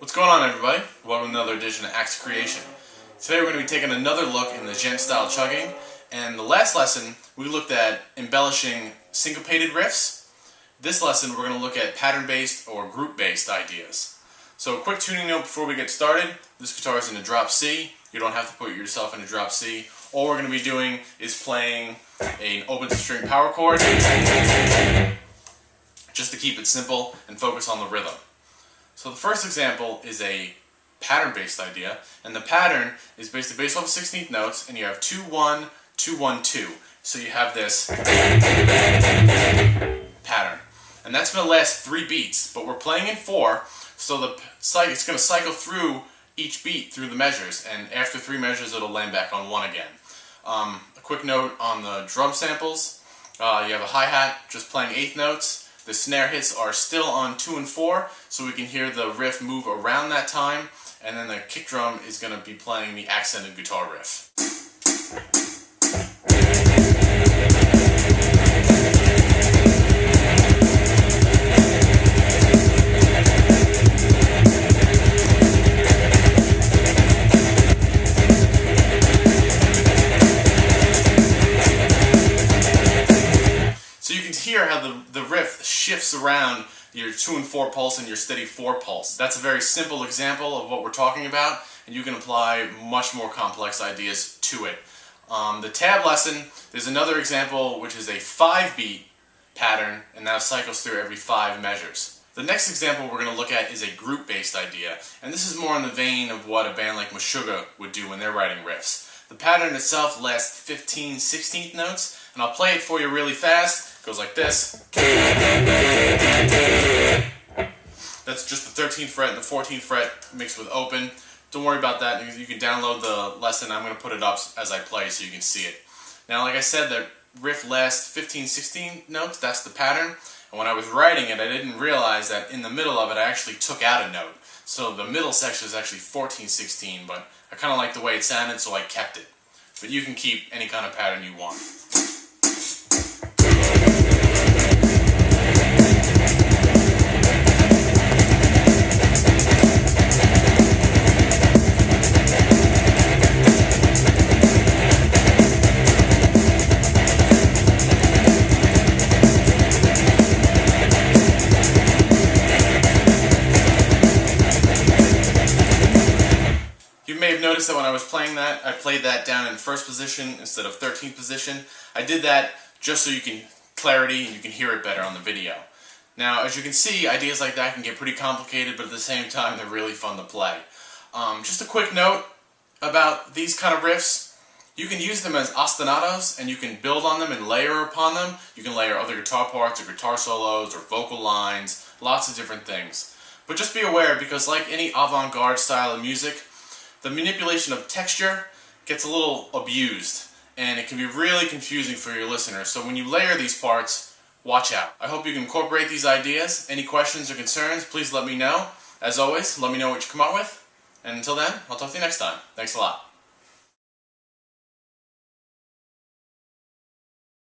What's going on, everybody? Welcome to another edition of Acts of Creation. Today we're going to be taking another look in the Djent style chugging, and the last lesson we looked at embellishing syncopated riffs. This lesson we're going to look at pattern-based or group-based ideas. So a quick tuning note before we get started. This guitar is in a drop C. You don't have to put yourself in a drop C. All we're going to be doing is playing an open string power chord just to keep it simple and focus on the rhythm. So the first example is a pattern-based idea, and the pattern is basically based off of 16th notes, and you have 2-1, 2-1-2. So you have this pattern, and that's going to last 3 beats, but we're playing in 4, so it's going to cycle through each beat through the measures, and after 3 measures it'll land back on 1 again. A quick note on the drum samples: you have a hi-hat just playing 8th notes. The snare hits are still on 2 and 4, so we can hear the riff move around that time, and then the kick drum is going to be playing the accented guitar riff. So you can hear how the riff shifts around your 2 and 4 pulse and your steady 4 pulse. That's a very simple example of what we're talking about, and you can apply much more complex ideas to it. The tab lesson, there's another example which is a 5-beat pattern, and that cycles through every 5 measures. The next example we're going to look at is a group-based idea, and this is more in the vein of what a band like Meshuggah would do when they're writing riffs. The pattern itself lasts 15 16th notes, and I'll play it for you really fast. It goes like this. That's just the 13th fret and the 14th fret mixed with open. Don't worry about that. You can download the lesson. I'm going to put it up as I play so you can see it. Now, like I said, the riff lasts 15 16 notes. That's the pattern. And when I was writing it, I didn't realize that in the middle of it, I actually took out a note. So the middle section is actually 14 16, but I kind of like the way it sounded, so I kept it. But you can keep any kind of pattern you want. You may have noticed that when I was playing that, I played that down in 1st position instead of 13th position. I did that just so you can clarity and you can hear it better on the video. Now, as you can see, ideas like that can get pretty complicated, but at the same time, they're really fun to play. Just a quick note about these kind of riffs. You can use them as ostinatos, and you can build on them and layer upon them. You can layer other guitar parts or guitar solos or vocal lines, lots of different things. But just be aware, because like any avant-garde style of music, the manipulation of texture gets a little abused, and it can be really confusing for your listeners. So when you layer these parts, watch out. I hope you can incorporate these ideas. Any questions or concerns, please let me know. As always, let me know what you come up with. And until then, I'll talk to you next time. Thanks a lot.